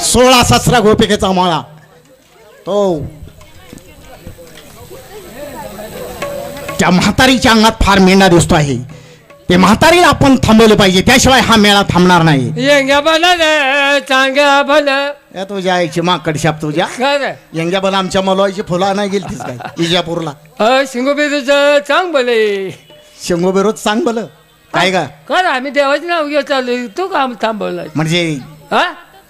सोळा ससरा गोपिकेचा माळा तो त्या म्हातारीच्या अंगात फार मेंढा दिसतो आहे. ते म्हातारीला आपण थांबवलं पाहिजे, त्याशिवाय हा मेळा थांबणार नाही. चांगल्या भलं तुझ्या आईची माकड शाप तुझ्या यंग्या बला आमच्या मलवायची फुला नाही गेलतीस काय इजापूरला शिंगोबेरूचं चांग भले शिंगोबेरोज सांग बल काय का कर आम्ही देवाचे नाव घेत चालू तू काम थांबवलं म्हणजे हा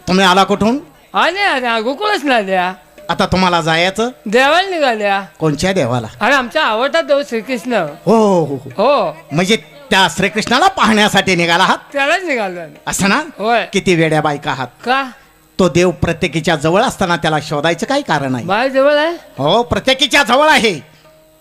तुम्ही आला कुठून आले अरे गोकुळच ना द्या. आता तुम्हाला जायचं देवाला निघाल्या. कोणत्या देवाला? अरे आमचा आवडता देव श्रीकृष्ण. हो हो हो म्हणजे त्या श्रीकृष्णाला पाहण्यासाठी निघाला आहात? त्यालाच निघालो असं ना? होय. किती वेड्या बायका आहात का? तो देव प्रत्येकीच्या जवळ असताना त्याला शोधायचं काय कारण आहे? बाय जवळ आहे. हो प्रत्येकीच्या जवळ आहे.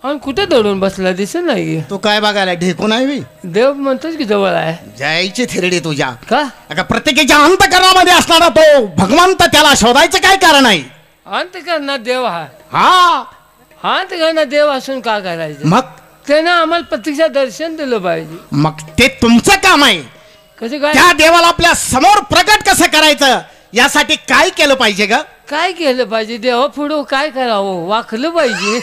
आणि कुठे दडून बसला दिसत नाही. तू काय बघायला ढेकू नाही? देव म्हणतोच की जवळ आहे. जायची थिरडी तुझ्या का? अगं प्रत्येकीच्या अंतःकरणामध्ये असणारा तो भगवंत त्याला शोधायचं काय कारण आहे? अंतःकरणात देव हा. हा अंतःकरणात देव असून का करायचं? मग त्यानं आम्हाला प्रत्यक्ष दर्शन दिलं पाहिजे. मग ते तुमचं काम आहे. कसं काय? त्या देवाला आपल्या समोर प्रकट कसं करायचं यासाठी काय केलं पाहिजे ग? काय केलं पाहिजे? देवा पुढं काय करावं? वाकलं पाहिजे.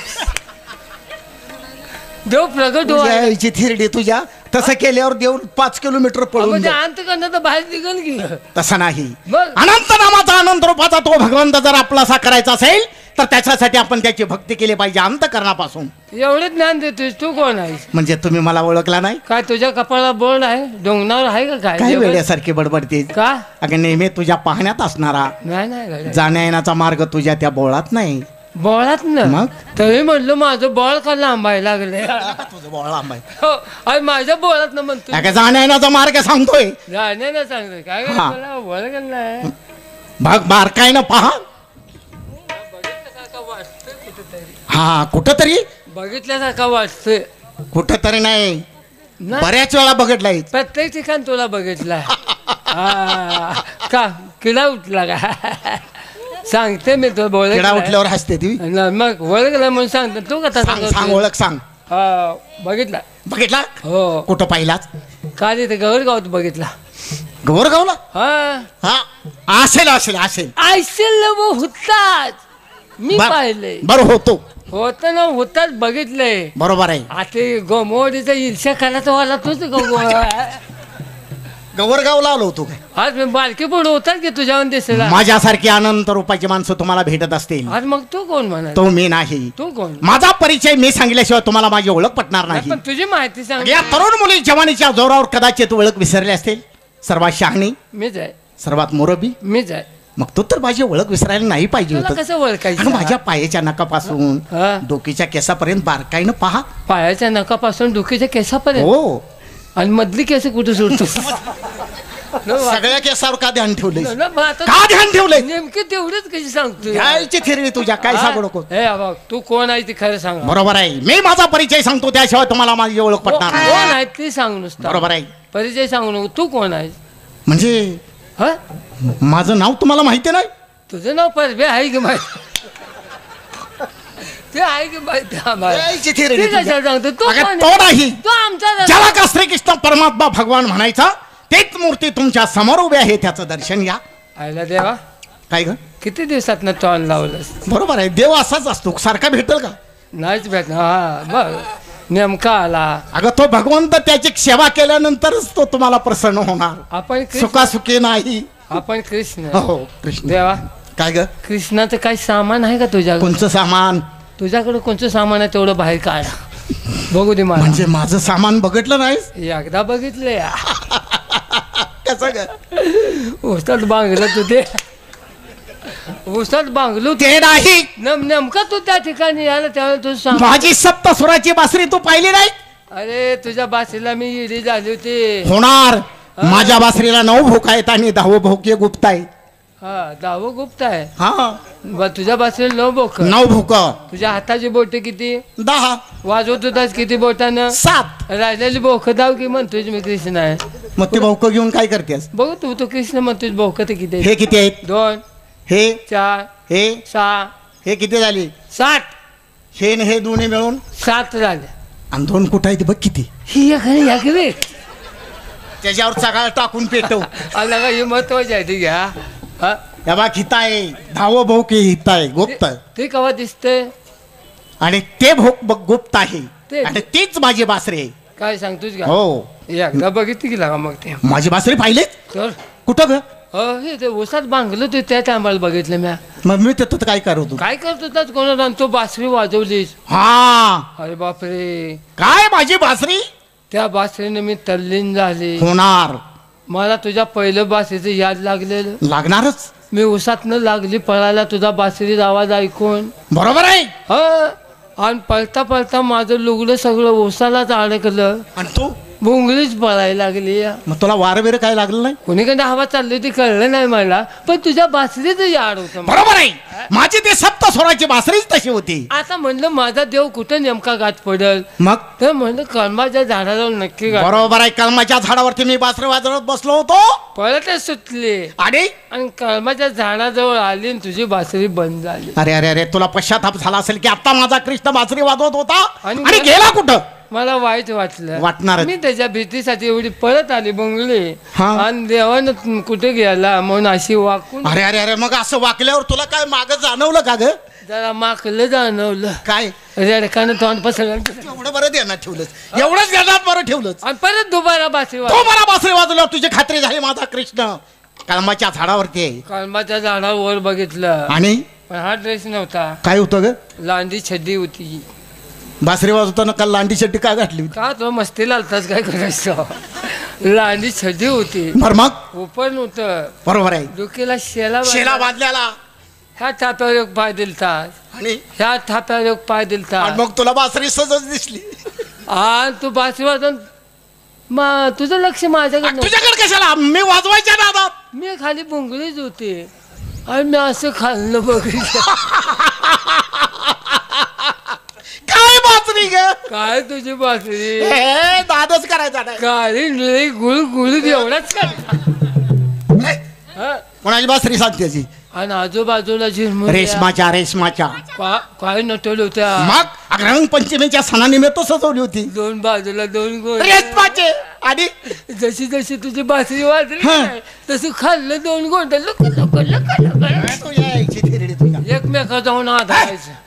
देव प्रगट व्हायची थिरडी तुझ्या तसं केल्यावर देव 5 किलोमीटर पळून अंतःकरणात बाहेर निघल की. तसं नाही. बघ. अनंत नामाचा अनंत रूपाचा तो भगवंत जर आपलासा करायचा असेल तर त्याच्यासाठी आपण त्याची भक्ती केली पाहिजे अंतःकरणापासून. एवढे ज्ञान देतोस तू कोण आहेस? म्हणजे तुम्ही मला ओळखला नाही काय? तुझ्या कपाळाला बोर्ड आहे? डोंगरावर आहे का काय? काय वेड्यासारखी बडबडते का? अगं नेहमी तुझ्या पाहण्यात असणारा नाही जाण्या येण्याचा मार्ग तुझ्या त्या बोळात नाही. बोळात ना? मग तरी म्हटलं माझं बोळ का लांबायला लागले. तुझं बोळ लांब आहे. हो, अरे माझ्या बोळात ना म्हणतो. अगं जाण्या येण्याचा मार्ग सांगतोय. जाण्या ना सांगतोय काय? हा. मला बोळ नाही. भाग बारकाईनं पहा. हा कुठंतरी बघितल्यासारखा वाटतोय. कुठंतरी नाही नाही. बऱ्याच वेळा बघितलाय. प्रत्येक ठिकाण तुला बघितला. का किडा उठला का? सांगते मी तुला बोल. किडा उठल्यावर हसते ती. मग ओळखला म्हणून सांगते तू का? सांग ओळख सांग. बघितला. बघितला? हो. कुठं पाहिलाच? का तिथे गौरगावात बघितला. गौरगावला? हा हा असेल असेल असेल ऐसेल होतात. मी पाहिले. बरं होतो होत ना होतात बघितलंय. बरोबर आहे. आता गोमोडीचा ईर्ष्या करायचा वाला तूच गौरगावला आलो होतो काय? आज मी बालकी पुढे होतात की तुझ्यावर दिसला. माझ्यासारखी अनंत रूपाची माणसं तुम्हाला भेटत असतील. आज मग तू कोण म्हणा? तो मी नाही. तू कोण? माझा परिचय मी सांगितल्याशिवाय तुम्हाला माझी ओळख पटणार नाही. पण तुझी माहिती सांग. या तरुण मुली जवानीच्या जोरावर कदाचित ओळख विसरले असतील. सर्वात शहाणी मीच आहे. सर्वात मोरबी मीच आहे. मग तू तर माझी ओळख विसरायला नाही पाहिजे तुला होतं. कसं ओळखायचं? माझ्या पायाच्या नकापासून डोकीच्या केसापर्यंत बारकाईनं पहा. पायाच्या नकापासून डोक्याच्या केसापर्यंत? हो. आणि मधली केस कुठे सुटतो? सगळ्या केसावर का ध्यान ठेवलंय? का का ध्यान ठेवलंय? नेमकी तेवढीच कशी सांगतो? यायची थिरडी तुझ्या काय सांगू नको. हे बघ तू कोण आहे ते खरं सांग. बरोबर आहे. मी माझा परिचय सांगतो त्याशिवाय तुम्हाला माझी ओळख पटणार नाही. कोण आहे ते सांग नुसतं. बरोबर आहे. परिचय सांगू नको. तू कोण आहे? म्हणजे माझं नाव तुम्हाला माहिती नाही? तुझं नाव परबे आहे की माहिती? ते आहे की माहिती? सांगतो तू नाही. तू आमचा ज्याला का श्रीकृष्ण परमात्मा भगवान म्हणायचा तेच मूर्ती तुमच्या समोर उभी आहे. त्याचं दर्शन घ्या. आयला देवा काय ग? किती दिवसात ना तोंड लावलंस? बरोबर आहे. देव असाच असतो. सारखा भेटेल का? नाहीच भेटणार. हा बघ नेमका आला. अगं तो भगवंत त्याची सेवा केल्यानंतरच तो तुम्हाला प्रसन्न होणार. आपण सुखासुखी नाही. आपण कृष्ण. हो कृष्ण. देवा काय ग? कृष्णाचं काही सामान आहे का तुझ्याकडे? कोणचं सामान? तुझ्याकडे कोणतं सामान आहे तेवढं बाहेर काढ बघू दे मला. म्हणजे माझं सामान बघितलं नाहीस? एकदा बघितलंय. कसं ग? उस्ताद बांगलं तू ते उस्ताद बांगलू ते नाही. नेमका तू त्या ठिकाणी यायला त्यावेळेला तू सांग. माझी सप्तसुराची बासरी तू पाहिली नाही? अरे तुझ्या बासरीला मी इडी झाली होती. होणार. माझ्या बासरीला 9 भोक आहेत आणि 10 भोक गुप्त आहेत. हा 10 गुप्त आहे. हा तुझ्या बासरीला 9 भोक. 9 भोक. तुझ्या हाताची बोट किती? 10. वाजवत होतास किती बोटानं? 7. राहिलेली बोख दाव की म्हणतोय मी कृष्ण आहे. मग ती भोक घेऊन काय करतेस? बघू तू तो कृष्ण म्हणतोय. भोक ते किती? हे किती आहेत? 2 हे 4 हे 6 हे किती झाली? 7. हे न हे दोन्ही मिळून 7 झाले. आणि 2 कुठं आहेत बघ किती? ही एखादी या की त्याच्यावर सगळं टाकून पेटव. आला का? हे महत्वाचे आहे. ठीक आहे. हा या बा हिता आहे धावो भाऊ की हिता आहे गुप्त ते केव्हा दिसते आणि ते भोक गुप्त आहे ते- आणि तीच माझी बासरी आहे. काय सांगतोस का? हो एकदा बघितली की लागा मग ते माझी बासरी पाहिले तर कुठं ग? हे ते उसात बांगलं ते त्या टायमाला बघितलं म्या. मग मी तिथं काय करतो? काय करत होताच कोणा तो बासरी वाजवलीस? हा अरे बापरे, काय माझी बासरी त्या बासरीने मी तल्लीन झाले. होणार मला तुझ्या पहिलं बासरीचं याद लागलेलं. लागणारच. मी उसातनं लागली पळायला तुझा बासरीचा आवाज ऐकून. बरोबर आहे. आणि पळता पळता माझं लुगडं सगळं उसालाच अडकलं. आणि तू भोंगलीच पळायला लागली. मग तुला वार बिर काय लागलं नाही? कोणीकडे हवा चालली होती कळलं नाही मला, पण तुझ्या बासरीचं याड होतं. बरोबर आहे. माझी ते सप्त स्वराची बासरीच तशी होती. आता म्हणलं माझा देव कुठं नेमका गाठ पडल, मग तर म्हणलं कलमाच्या झाडाला नक्की गाठ. बरोबर आहे. कलमाच्या झाडावरती मी बासरी वाजवत बसलो होतो पळतच सुटले आणि कलमाच्या झाडाजवळ आली आणि तुझी बासरी बंद झाली. अरे अरे अरे तुला पश्चाताप झाला असेल की आता माझा कृष्ण बासरी वाजवत होता आणि आणि गेला कुठं? मला वाईट वाटलं. वाटणारच. मी त्याच्या भीतीसाठी एवढी पळत आली बंगली हा. आणि देवानं कुठे गेला म्हणून अशी वाकून. अरे अरे अरे मग असं वाकल्यावर तुला काय माग जाणवलं का ग? जरा माकलं जाणवलं. काय रेडकानं तोंड पसरलं एवढं बरं ध्यानात ठेवलंच, एवढंच ध्यानात बरं ठेवलंच. आणि परत दुबारा बासरी तो मला बासरी वाजवल्यावर तुझी खात्री झाली माझा कृष्ण कलमाच्या झाडावरती आहे. कलमाच्या झाडावर बघितलं आणि पण हा ड्रेस नव्हता, काय होतं ग? लांडी छड्डी होती. बासरी वाजवताना काल लांडी शट्टी का घातली होती? का तो मस्ती लालताच काय करायचं? लांडी छड्डी होती, बरं मग ओपन होत, बरोबर आहे. डोक्याला शेला शेला बांधल्याला ह्या थाप्यावर एक पाय दिलतात, आणि ह्या थाप्यावर एक पाय दिलतात. मग तुला बासरी सहज दिसली. आणि तू बासरी वाजवून तुझं लक्ष माझ्याकडे नव्हतं. तुझ्याकडे कशाला? मी वाजवायच्या नादात. मी खाली बुंगळीच होते आणि मी असं खाल्लं बघितलं. काय बासरी ग? काय तुझी बासरी हे दादच करायचा नाही. काळी निळी गुळ गुळ एवढाच का? कोणाची बासरी सांगते? आणि आजूबाजूला झिरमूर रेशमाच्या रेशमाच्या काय नटवलं होत्या. मग रंगपंचमीच्या सणानिमित्त सजवली होती. दोन बाजूला दोन गोल रेशमाचे. आणि जशी जशी तुझी बासरी वाजली हा. तसं खाल्लं दोन गोंड तू यायची थिरडी तुला. एकमेका जाऊन आधारायचं.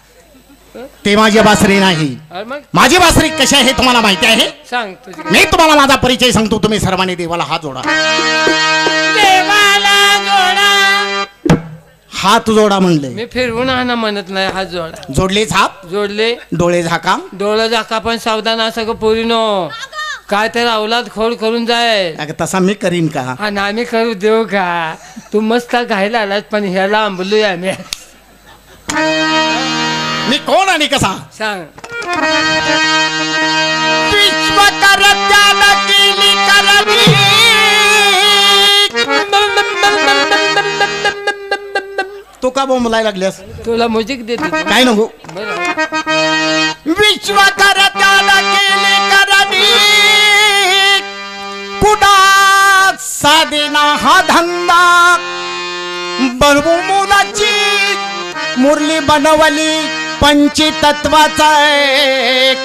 ते माझी बासरी नाही. अरे मग माझी बासरी कशी आहे तुम्हाला माहिती आहे? सांग तुझी. मी तुम्हाला माझा परिचय सांगतो. तुम्ही सर्वांनी देवाला हात जोडा. देवाला जोडा. हात जोडा म्हणले. मी फिरवून आणा म्हणत नाही, हात जोडा. जोडलेच हात, जोडले, डोळे झाका. डोळं झाका, पण सावधान असं का पोरीनो, काय तर अवलाद खोड करून जाय. अगं तसा मी करीन का? आणि आम्ही करू देऊ का? तू मस्त घायला आलास पण ह्याला आंबलोय आम्ही. मी कोण आणि कसा? सांग. विश्वकर्त्यानं केली करणी. तू का बोंबलाय लागल्यास? तुला म्युझिक देते. काय नको. विश्वकर्त्यानं केली करणी. कुडा साधेना हा धंदा. बनवू मुलाची मुरली बनवली पंचतत्वाचा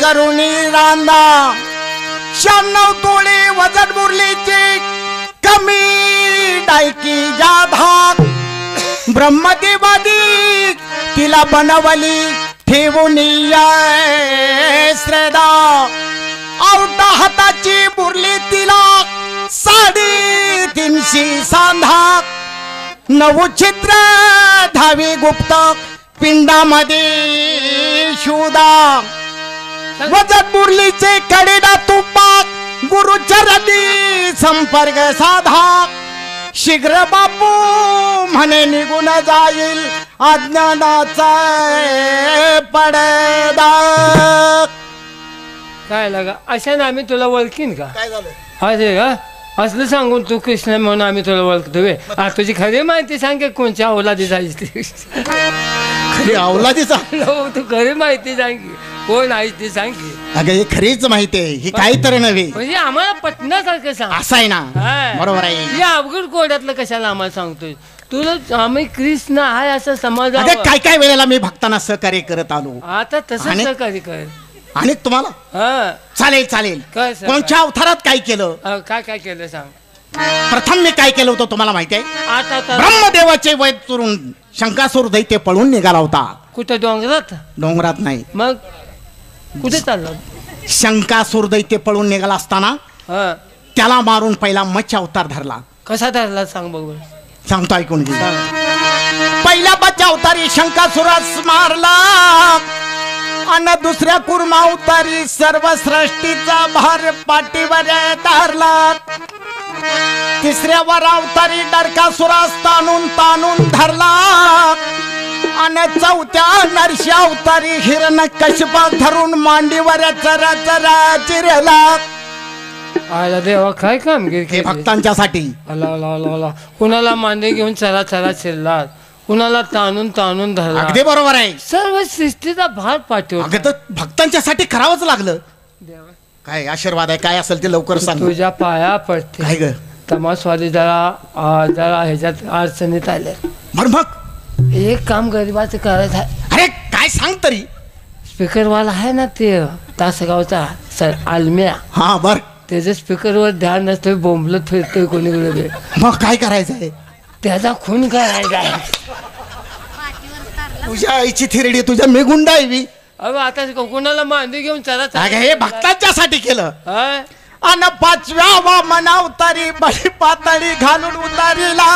करुणी रांदा. 96 तोळे वजन मुरलीची कमी डायकी जाधा. ब्रह्मदेवादी तिला बनवली ठेवून श्रद्धा. आवटा हाताची मुरली तिला 350 सांधा. 9 छिद्र 10 गुप्त पिंडामध्ये शुदा. वजन मुरलीचे कडेला तुपाक गुरुचरणी संपर्क साधा. शीघ्र बापू म्हणे निघून जाईल अज्ञानाचा पडदा. काय लागा अशाने आम्ही तुला ओळखीन का? काय झालं? अरे का असलं सांगून तू कृष्ण म्हणून आम्ही तुला ओळखतो. तुझी खरी माहिती सांग की कोणच्या अवलादी जायची ती. खरी अवलादीचा? तू खरी माहिती सांग की कोण आहे ती सांग की. अगं हे खरीच माहिती आहे, ही काही तर नव्हे. म्हणजे आम्हाला पटण्यासारखं सांग. असं आहे ना? बरोबर आहे. या अवघड कोड्यातलं कशाला आम्हाला सांगतोय? तुला आम्ही कृष्ण आहे असं समज. काय काय वेळेला मी भक्तांना सहकार्य करत आलो. आता तसं सहकार्य कर. आणि तुम्हाला हा चालेल चालेल. काय सर? कोणत्या अवतारात काय केलं? काय काय केलं सांग. प्रथम मी काय केलं होतं तुम्हाला माहिती आहे? आता ब्रह्मदेवाचे वय चुरून शंकासूर दैत्य पळून निघाला होता. कुठं डोंगरात? डोंगरात नाही, मग कुठे चाललं? शंकासूर दैत्य पळून निघाला असताना हा त्याला मारून पहिला मत्स्य अवतार धरला. कसा धरला सांग बघ. सांगतो ऐकून घे. सांग. पहिल्या मत्स्य अवतारी शंकासुरास मारला आणि दुसऱ्या कुर्मा अवतारी सर्व सृष्टीचा भार पाठीवर धरला. तिसऱ्या वर अवतारी डरकासुरास ताणून ताणून धरला आणि चौथ्या नरशी अवतारी हिरण्यकशिपा धरून मांडीवर चरा चरा चिरला. आला देवा काय कामगिरी हे केली. भक्तांच्यासाठी. अला अला अला अला. कुणाला मांडे घेऊन चला चला चिरलात, कुणाला ताणून ताणून धरला. अगदी बरोबर आहे. सर्व सृष्टीचा भार पाठवला. अगं तर भक्तांच्यासाठी करावंच लागलं. देवा, काय आशीर्वाद आहे, काय असेल ते लवकर सांग. तुझ्या पाया पडते. काय ग? तमासवादी जरा जरा ह्याच्यात अडचणीत आले. बरं मग एक काम गरीबाचं करायचं आहे. अरे काय सांग तरी. स्पीकरवाला आहे ना ते तासगावचा सर आलम्या, हा बर. त्याच्या स्पीकरवर ध्यान नसतोय, बोंबलत फिरतोय कोणीकडे. मग काय करायचं आहे? त्याचा खून करायचा आहे. तुझ्या आईची थिरडी तुझ्या मेगुंडा आहे बी. अहो आता कोणाला मांडी घेऊन चला अगं हे भक्तांच्यासाठी केलं. हा? आणि पाचव्या वामन अवतारी बळी पातळी घालून उतारीला.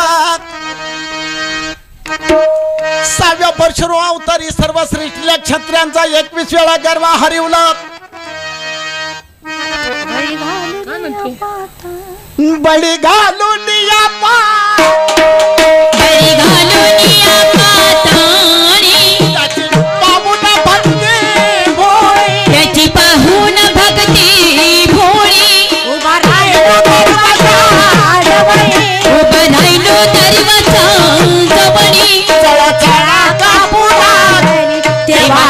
सहाव्या परशुराम अवतारी सर्व सृष्टीला क्षत्रियांचा 21 वेळा गर्व हरवला. काय म्हणते? बळी घालून या त्याची पाहून भक्ती भोळी. त्याची पाहून भक्ती भोळी. उभं राहिलो दरवाजा जवळी. चला चला कापुरा तेव्हा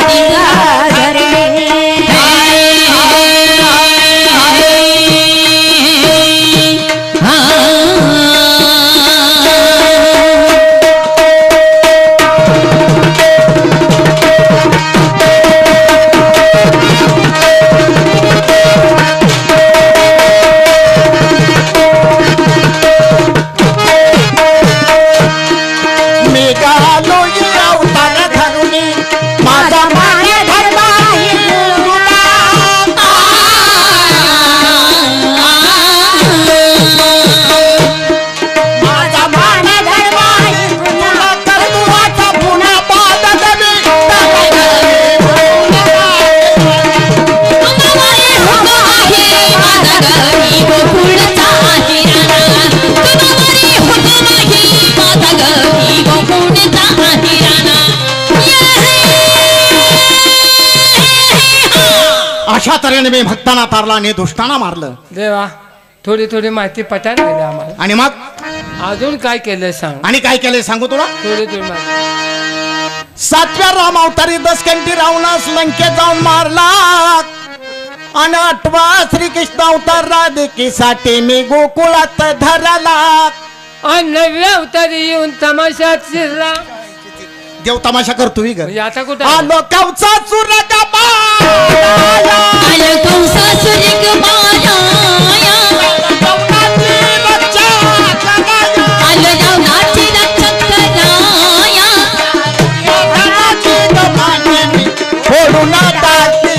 अशा तऱ्हेने मी भक्तांना तारला आणि दुष्टांना मारलं. देवा थोडी थोडी माहिती पटायला गेली आम्हाला. आणि मग अजून काय केलंय सांग. आणि काय केलंय सांगू तुला. थोडी थोडी माहिती. सातव्या राम अवतारी दसकंठी रावणास लंकेत जाऊन मारला. आणि आठवा श्रीकृष्ण अवतार राधिकेसाठी मी गोकुळात धरला. आणि नवव्या अवतारी येऊन तमाशात शिरला. देव तमाशा करतोय ग. म्हणजे आता कुठं आलो कवचा चुरगा आलं कंसासुर माया. आलं रावणाची रक्षक कराया. फोडून टाकली.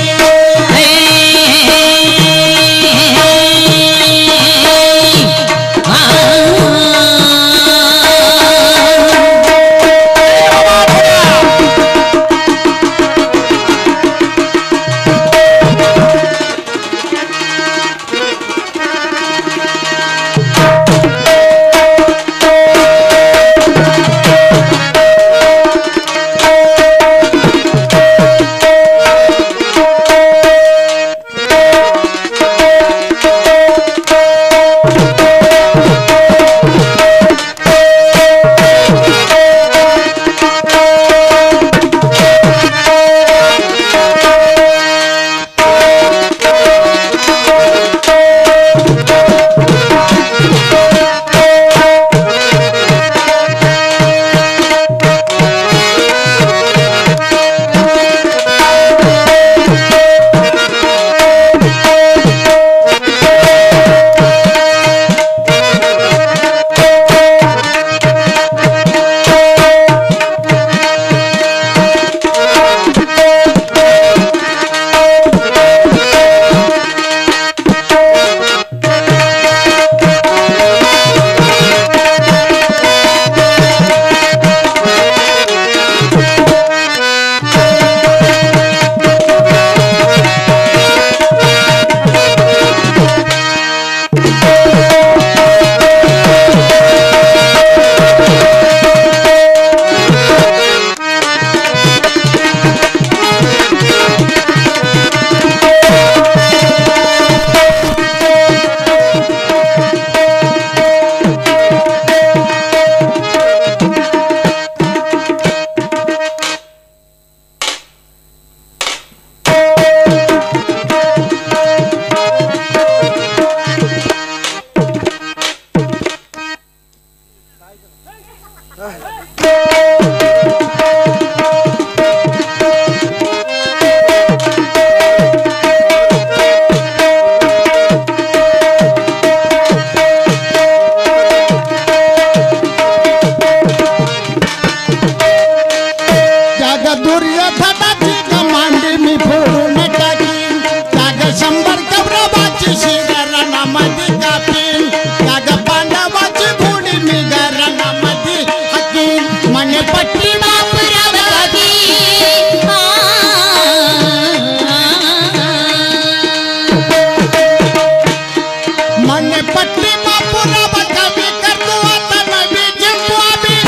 पुन्हा बघा मी करतो आता नवी जिंकू आम्ही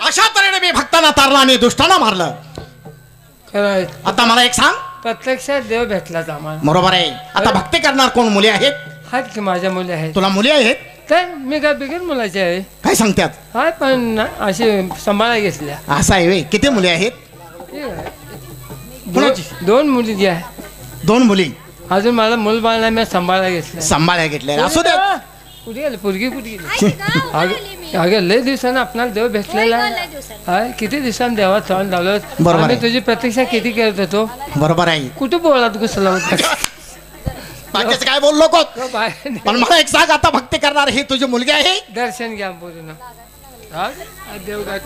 अशा तऱ्हेने मी भक्तांना तारला आणि दुष्टांना मारलं. खरं आता मला एक सांग. प्रत्यक्षात देव भेटलाच आम्हाला. बरोबर आहे. आता भक्ती करणार कोण? मुली आहेत? आहेत की माझ्या मुली आहेत. तुला मुली आहेत? तर मी काय बिगर मुलाची आहे. काय सांगतात? हाय पण अशी सांभाळा घेतल्या. असं आहे व्हय. किती मुली आहेत? कुणाची? 2 मुली जी आहे. 2 मुली. अजून मला मूल बाळ नाही, मी सांभाळा घेतल्या. सांभाळ्या घेतल्या. असू दे. कुठे गेली पोरगी? कुठे गेली? अगं लय दिवसानं आपल्याला देव भेटलेला आहे. किती दिवसांनी देवा तोंड लावलं. बरोबर आम्ही आहे. तुझी प्रतीक्षा किती करत होतो. बरोबर आहे. कुठे बोलात घुसला होता. बाकीचं काय बोललो को? बाहेर पण मला एक सांग. आता भक्ती करणार ही तुझी मुलगी आहे? दर्शन घ्या पूर्ण. देव काय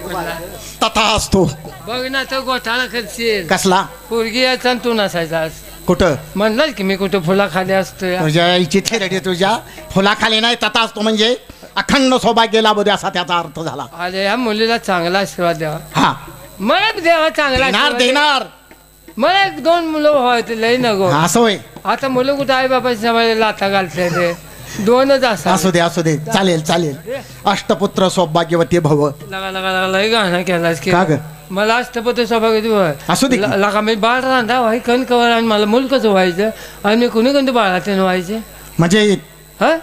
तथा असतो. बघ ना तो गोठाळा करशील. कसला? पोरगी यायचा तू नसायचा. कुठं? म्हणलं की मी कुठं फुलाखाली असतोय. तुझ्या इथे रेडी तुझ्या फुलाखाली नाही. तथा असतो म्हणजे अखंड सौभाग्य लाभू दे असा त्याचा अर्थ झाला. अरे या मुलीला चांगला आशीर्वाद द्यावा. हा मला देवा चांगला देणार आशीर्वाद द्या. देणार. मला 1-2 मुलं व्हायचे लय नको. असं होय. आता मुलं कुठं आई बाबाच्या समाजाला लाथा घालते ते 2च असू दे असू दे. चालेल चालेल. अष्टपुत्र सौभाग्यवती भव. लगा लगा लगा लय गाणं केलास की का ग? मला अष्टपती सौभाग्यवती असू दे की. लगा मी बाळ रांधा व्हाय कण कवर आणि मला मूल कसं व्हायचं आणि मी कुणी कोणते बाळाचे व्हायचे. म्हणजे हा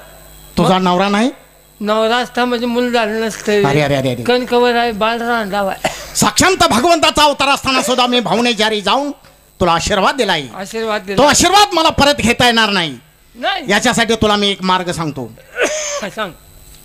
तुझा नवरा नाही? नवरा असता म्हणजे मूल झालं अरे नसतं. अरे अरे अरे. कण कवर आहे बाळ रांधा व्हाय. साक्षांत भगवंताचा अवतार असताना सुद्धा मी भावने जारी जाऊन तुला आशीर्वाद दिलाय. आशीर्वाद तो दिला आशीर्वाद मला परत घेता येणार नाही. नाही. याच्यासाठी तुला मी एक मार्ग सांगतो. सांग.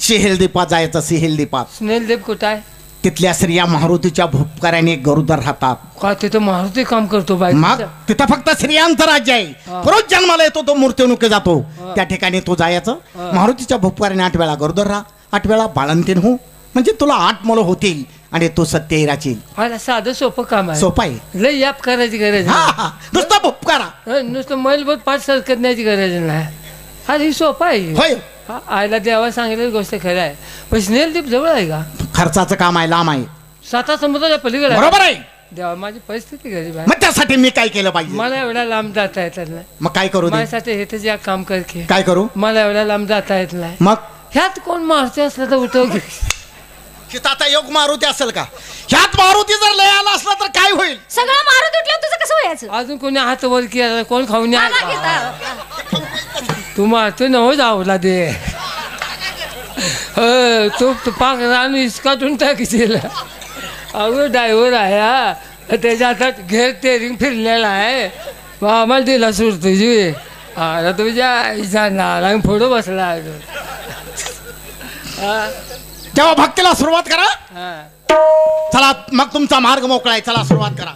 सिहेलदीपात जायचं. सिहेलदीपात स्नेलदेव कुठं आहे? तिथल्या स्त्रिया मारुतीच्या भूपकाराने गरुदर राहतात. का तिथं मारुती काम करतो बाई? मग तिथं फक्त स्त्रियांचं राज्य आहे. पुरुष जन्माला येतो तो मूर्तीनुके जातो. त्या ठिकाणी तू जायचं. मारुतीच्या भूपकाराने 8 वेळा गरुदर राहा, 8 वेळा बाळंतीन हो. म्हणजे तुला 8 मुलं होतील आणि तू सत्य राहशील. हा साधं सोपं काम आहे. सोपं आहे. लय याप करायची गरज हा नाही. हा नुसतं भूपकारा. नुसतं मैलभर पाठ सर करण्याची गरज नाही. अरे ही सोपं आहे. होय. हा, आईला देवा सांगितलेली गोष्ट खरं आहे. पण स्नेलदीप जवळ आहे का? खर्चाचं काम आहे. लांब आहे. 7 समुद्राच्या पलीकडे आहे. बरोबर आहे. देवा माझी परिस्थिती गरीब आहे. मग त्यासाठी मी काय केलं पाहिजे? मला एवढ्या लांब जाता येत नाही. मग काय करू दे? माझ्यासाठी हे तर काम कर की. काय करू? मला एवढ्या लांब जाता येत नाही. मग ह्यात कोण मारुती असला तर उठव घे. आता योग मारुती असेल का? ह्यात मारुती जर लय आला असला तर काय होईल? सगळं मारून उठल्यावर तुझं कसं व्हायचं? अजून कोणी हात वर केला कोण खाऊन मला घेता. तू मारतो न हो जावला दे. तू पाक रान इसकाटून टाकील. अगं ड्रायव्हर आहे हा. त्याच्या हातात घेर टेरिंग फिरलेला आहे. आम्हाला दिला सूर तुझी. अरे तुझ्या नाला फोडो बसला. तेव्हा भक्तीला सुरुवात करा. हा चला मग तुमचा मार्ग मोकळा आहे. चला सुरुवात करा.